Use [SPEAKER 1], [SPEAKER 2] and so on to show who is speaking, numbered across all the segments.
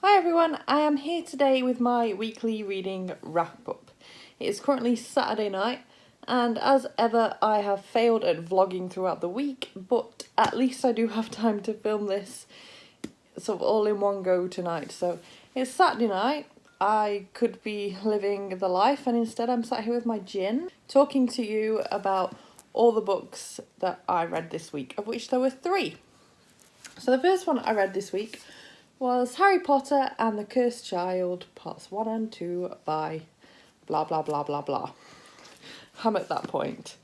[SPEAKER 1] Hi everyone, I am here today with my weekly reading wrap-up. It is currently Saturday night, and as ever I have failed at vlogging throughout the week, but at least I do have time to film this sort of all in one go tonight. So it's Saturday night, I could be living the life, and instead I'm sat here with my gin, talking to you about all the books that I read this week, of which there were 3. So the first one I read this week was Harry Potter and the Cursed Child, parts 1 and 2 by blah blah blah blah blah. I'm at that point.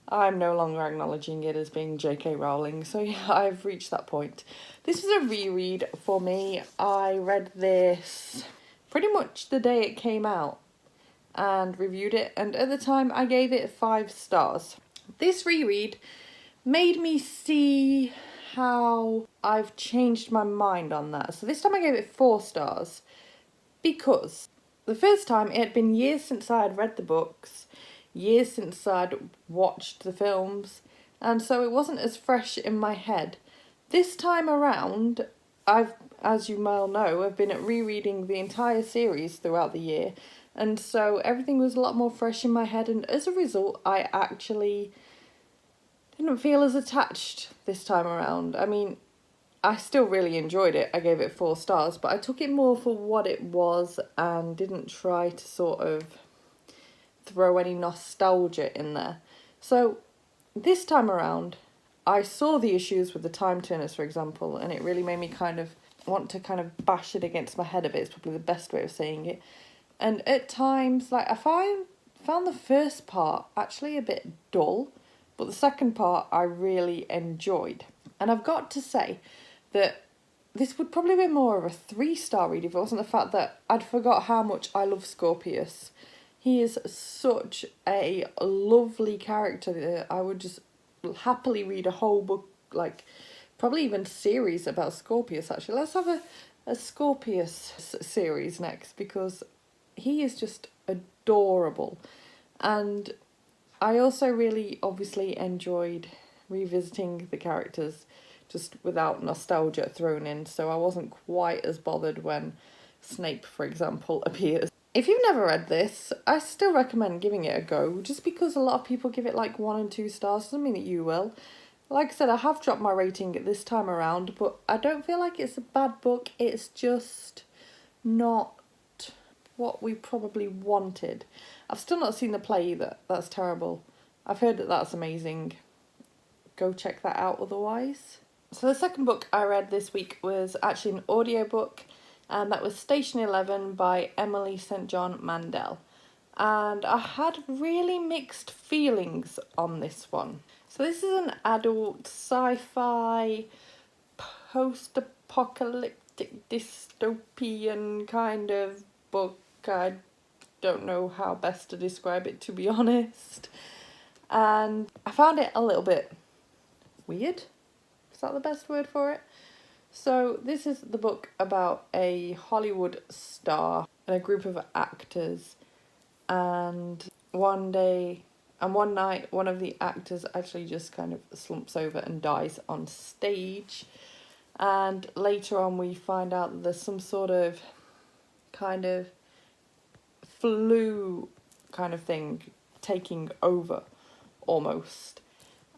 [SPEAKER 1] I'm no longer acknowledging it as being J.K. Rowling, so yeah, I've reached that point. This is a reread for me. I read this pretty much the day it came out and reviewed it, and at the time I gave it 5 stars. This reread made me see how I've changed my mind on that. So this time I gave it 4 stars because the first time it had been years since I had read the books, years since I'd watched the films, and so it wasn't as fresh in my head. This time around, as you well know, I've been rereading the entire series throughout the year, and so everything was a lot more fresh in my head, and as a result I actually didn't feel as attached this time around. I mean, I still really enjoyed it. I gave it 4 stars, but I took it more for what it was and didn't try to sort of throw any nostalgia in there. So this time around, I saw the issues with the time turners, for example, and it really made me kind of want to kind of bash it against my head a bit. It's probably the best way of saying it. And at times, like, I found the first part actually a bit dull, but the second part I really enjoyed. And I've got to say that this would probably be more of a 3-star read if it wasn't the fact that I'd forgot how much I love Scorpius. He is such a lovely character that I would just happily read a whole book, like probably even series about Scorpius actually. Let's have a Scorpius series next because he is just adorable. And I also really obviously enjoyed revisiting the characters just without nostalgia thrown in, so I wasn't quite as bothered when Snape, for example, appears. If you've never read this, I still recommend giving it a go, just because a lot of people give it like 1 and 2 stars doesn't mean that you will. Like I said, I have dropped my rating this time around, but I don't feel like it's a bad book, it's just not what we probably wanted. I've still not seen the play either. That's terrible. I've heard that that's amazing. Go check that out otherwise. So the second book I read this week was actually an audiobook, and that was Station 11 by Emily St. John Mandel. And I had really mixed feelings on this one. So this is an adult sci-fi post-apocalyptic dystopian kind of book. I don't know how best to describe it, to be honest. And I found it a little bit weird. Is that the best word for it? So this is the book about a Hollywood star and a group of actors, and one night one of the actors actually just kind of slumps over and dies on stage, and later on we find out that there's some sort of kind of flu kind of thing taking over almost,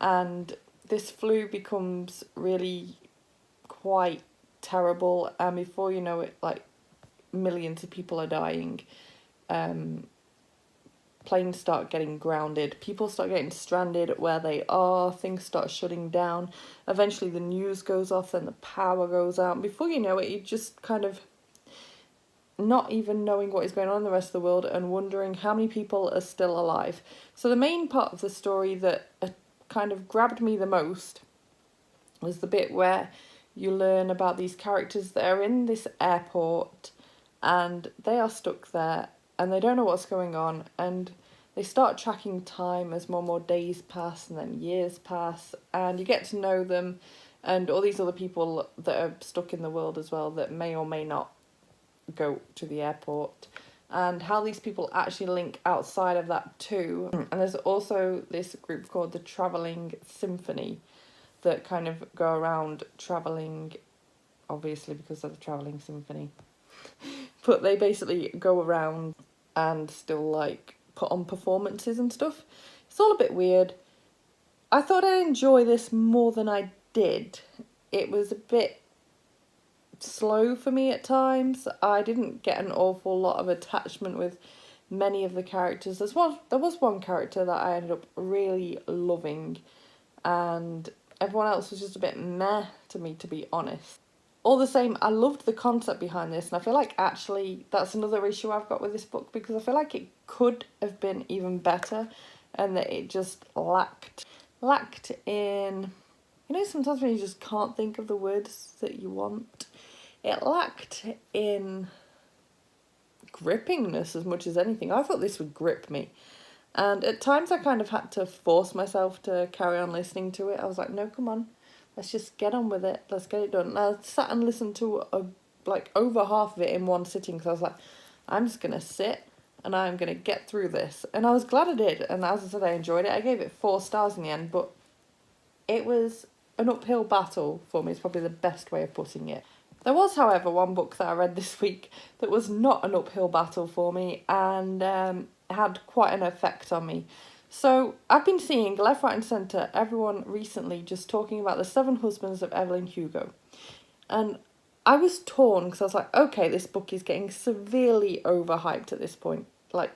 [SPEAKER 1] and this flu becomes really quite terrible, and before you know it, like, millions of people are dying. Planes start getting grounded, people start getting stranded where they are, things start shutting down, eventually the news goes off, then the power goes out, and before you know it, you just kind of not even knowing what is going on in the rest of the world and wondering how many people are still alive. So the main part of the story that kind of grabbed me the most was the bit where you learn about these characters that are in this airport and they are stuck there and they don't know what's going on, and they start tracking time as more and more days pass and then years pass, and you get to know them and all these other people that are stuck in the world as well that may or may not go to the airport, and how these people actually link outside of that too. And there's also this group called the Travelling Symphony that kind of go around travelling, obviously because of the Travelling Symphony. But they basically go around and still like put on performances and stuff. It's all a bit weird. I thought I'd enjoy this more than I did. It was a bit slow for me at times. I didn't get an awful lot of attachment with many of the characters. There was one character that I ended up really loving, and everyone else was just a bit meh to me, to be honest. All the same, I loved the concept behind this, and I feel like actually that's another issue I've got with this book, because I feel like it could have been even better, and that it just lacked in, you know, sometimes when you just can't think of the words that you want, it lacked in grippingness as much as anything. I thought this would grip me, and at times I kind of had to force myself to carry on listening to it. I was like, no, come on, let's just get on with it, let's get it done. And I sat and listened to like over half of it in one sitting, because I was like, I'm just gonna sit and I'm gonna get through this. And I was glad I did, and as I said, I enjoyed it. I gave it 4 stars in the end, but it was an uphill battle for me, is probably the best way of putting it. There was, however, one book that I read this week that was not an uphill battle for me, and had quite an effect on me. So I've been seeing left, right and centre everyone recently just talking about The 7 Husbands of Evelyn Hugo. And I was torn, because I was like, okay, this book is getting severely overhyped at this point. Like,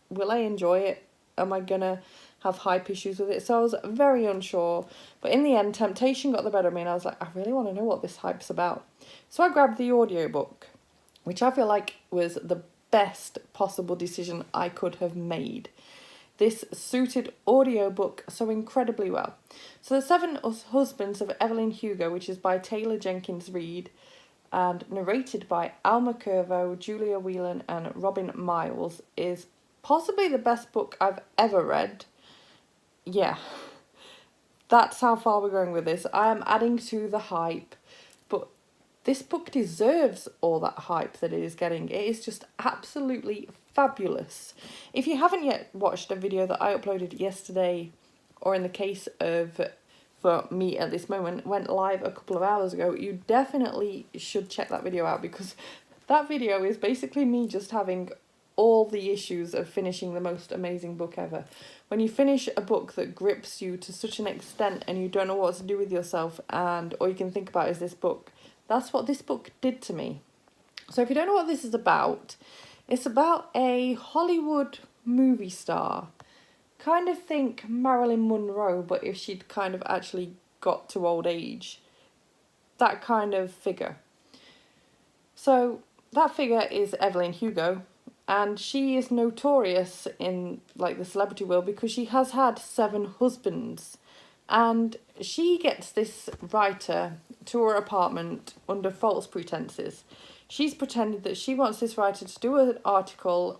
[SPEAKER 1] will I enjoy it? Am I gonna have hype issues with it? So I was very unsure. But in the end, temptation got the better of me, and I was like, I really want to know what this hype's about. So I grabbed the audiobook, which I feel like was the best possible decision I could have made. This suited audiobook so incredibly well. So The 7 Husbands of Evelyn Hugo, which is by Taylor Jenkins Reid and narrated by Alma Curvo, Julia Whelan and Robin Miles, is possibly the best book I've ever read. Yeah, that's how far we're going with this. I am adding to the hype, but this book deserves all that hype that it is getting. It is just absolutely fabulous. If you haven't yet watched a video that I uploaded yesterday, or in the case of, for me at this moment, went live a couple of hours ago, you definitely should check that video out, because that video is basically me just having all the issues of finishing the most amazing book ever. When you finish a book that grips you to such an extent and you don't know what to do with yourself, and all you can think about is this book, that's what this book did to me. So if you don't know what this is about, it's about a Hollywood movie star. Kind of think Marilyn Monroe, but if she'd kind of actually got to old age. That kind of figure. So that figure is Evelyn Hugo, and she is notorious in like the celebrity world because she has had 7 husbands. And she gets this writer to her apartment under false pretenses. She's pretended that she wants this writer to do an article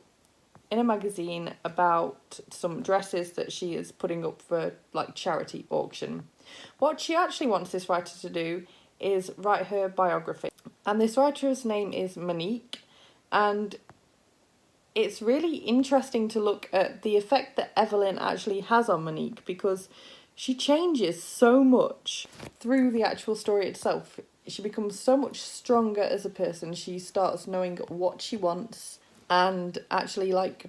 [SPEAKER 1] in a magazine about some dresses that she is putting up for like charity auction. What she actually wants this writer to do is write her biography. And this writer's name is Monique, and it's really interesting to look at the effect that Evelyn actually has on Monique, because she changes so much through the actual story itself. She becomes so much stronger as a person. She starts knowing what she wants, and actually, like,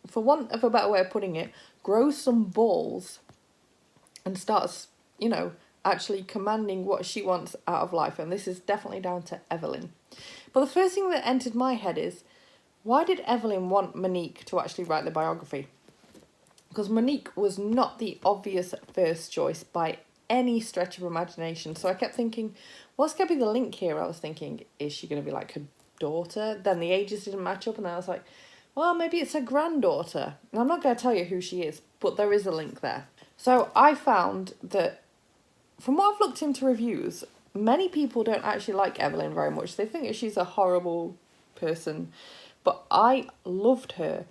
[SPEAKER 1] for want of a better way of putting it, grows some balls and starts, you know, actually commanding what she wants out of life. And this is definitely down to Evelyn. But the first thing that entered my head is, why did Evelyn want Monique to actually write the biography? Because Monique was not the obvious first choice by any stretch of imagination. So I kept thinking, what's going to be the link here? I was thinking, is she going to be like her daughter? Then the ages didn't match up, and then I was like, well, maybe it's her granddaughter. And I'm not going to tell you who she is, but there is a link there. So I found that from what I've looked into reviews, many people don't actually like Evelyn very much. They think that she's a horrible person. But I loved her.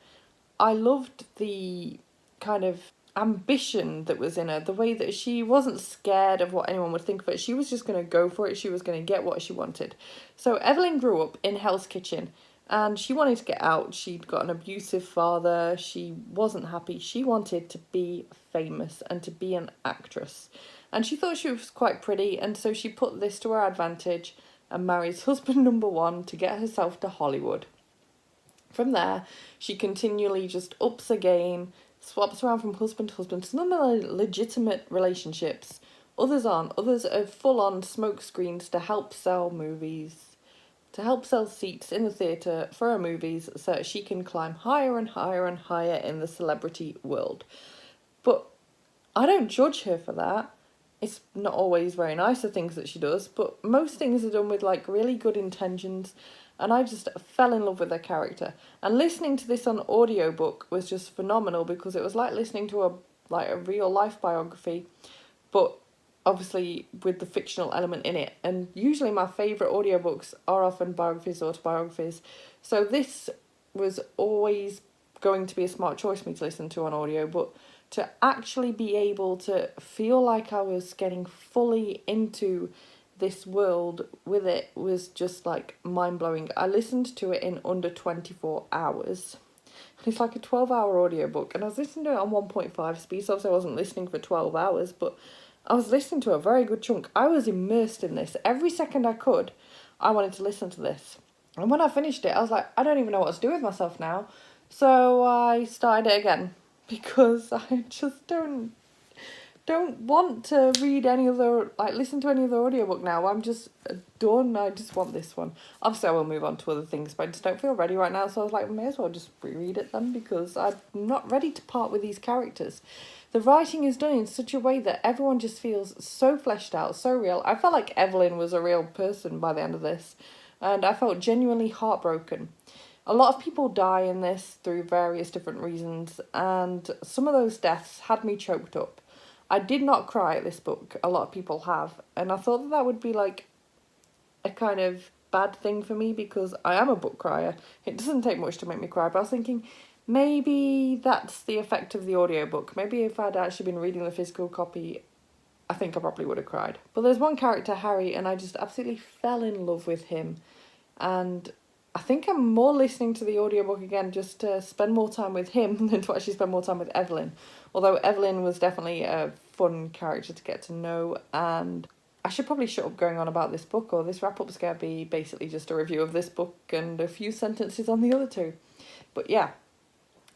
[SPEAKER 1] I loved the kind of ambition that was in her, the way that she wasn't scared of what anyone would think of it. She was just going to go for it. She was going to get what she wanted. So Evelyn grew up in Hell's Kitchen, and she wanted to get out. She'd got an abusive father. She wasn't happy. She wanted to be famous and to be an actress. And she thought she was quite pretty, and so she put this to her advantage and marries husband number 1 to get herself to Hollywood. From there, she continually just ups her game, swaps around from husband to husband. Some of them are legitimate relationships, others aren't. Others are full-on smoke screens to help sell movies, to help sell seats in the theatre for her movies so that she can climb higher and higher and higher in the celebrity world. But I don't judge her for that. It's not always very nice, the things that she does, but most things are done with like really good intentions, and I just fell in love with her character. And listening to this on audiobook was just phenomenal because it was like listening to a real life biography, but obviously with the fictional element in it. And usually my favourite audiobooks are often biographies, autobiographies. So this was always going to be a smart choice for me to listen to on audio, but to actually be able to feel like I was getting fully into this world with it was just like mind-blowing. I listened to it in under 24 hours. And it's like a 12-hour audiobook, and I was listening to it on 1.5 speed, so obviously I wasn't listening for 12 hours, but I was listening to a very good chunk. I was immersed in this. Every second I could, I wanted to listen to this. And when I finished it, I was like, I don't even know what to do with myself now. So I started it again because I just don't want to read any other, listen to any other audiobook now. I'm just done. I just want this one. Obviously, I will move on to other things, but I just don't feel ready right now. So I was like, may as well just reread it then because I'm not ready to part with these characters. The writing is done in such a way that everyone just feels so fleshed out, so real. I felt like Evelyn was a real person by the end of this, and I felt genuinely heartbroken. A lot of people die in this through various different reasons, and some of those deaths had me choked up. I did not cry at this book. A lot of people have, and I thought that would be like a kind of bad thing for me because I am a book crier. It doesn't take much to make me cry, but I was thinking maybe that's the effect of the audiobook. Maybe if I'd actually been reading the physical copy, I think I probably would have cried. But there's one character, Harry, and I just absolutely fell in love with him. And I think I'm more listening to the audiobook again just to spend more time with him than to actually spend more time with Evelyn. Although Evelyn was definitely a fun character to get to know, and I should probably shut up going on about this book, or this wrap-up's going to be basically just a review of this book and a few sentences on the other two. But yeah,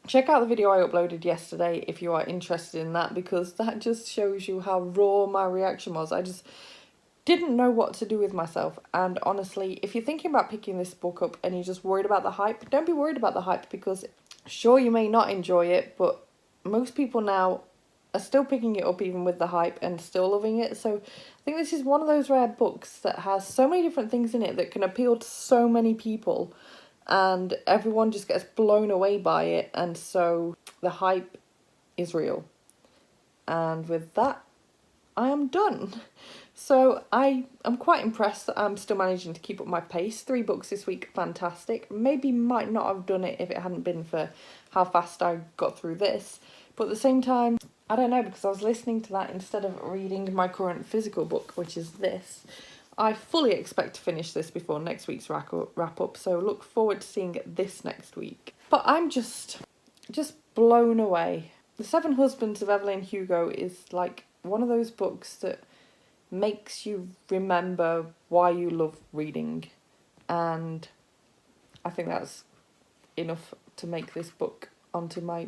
[SPEAKER 1] check out the video I uploaded yesterday if you are interested in that, because that just shows you how raw my reaction was. I just didn't know what to do with myself. And honestly, if you're thinking about picking this book up and you're just worried about the hype, don't be worried about the hype, because sure, you may not enjoy it, but most people now are still picking it up even with the hype and still loving it. So I think this is one of those rare books that has so many different things in it that can appeal to so many people, and everyone just gets blown away by it, and so the hype is real. And with that, I am done. So I'm quite impressed that I'm still managing to keep up my pace. 3 books this week, fantastic. Maybe might not have done it if it hadn't been for how fast I got through this. But at the same time, I don't know, because I was listening to that instead of reading my current physical book, which is this. I fully expect to finish this before next week's wrap up, so look forward to seeing this next week. But I'm just blown away. The 7 Husbands of Evelyn Hugo is like one of those books that makes you remember why you love reading, and I think that's enough to make this book onto my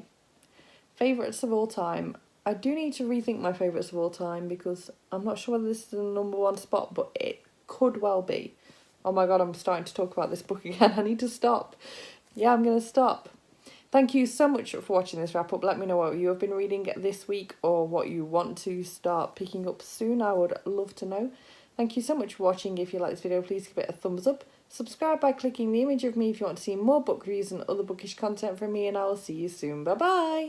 [SPEAKER 1] favourites of all time. I do need to rethink my favourites of all time because I'm not sure whether this is the #1 spot, but it could well be. Oh my god, I'm starting to talk about this book again. I need to stop. Yeah, I'm going to stop. Thank you so much for watching this wrap up. Let me know what you have been reading this week or what you want to start picking up soon. I would love to know. Thank you so much for watching. If you like this video, please give it a thumbs up. Subscribe by clicking the image of me if you want to see more book reviews and other bookish content from me, and I will see you soon. Bye bye.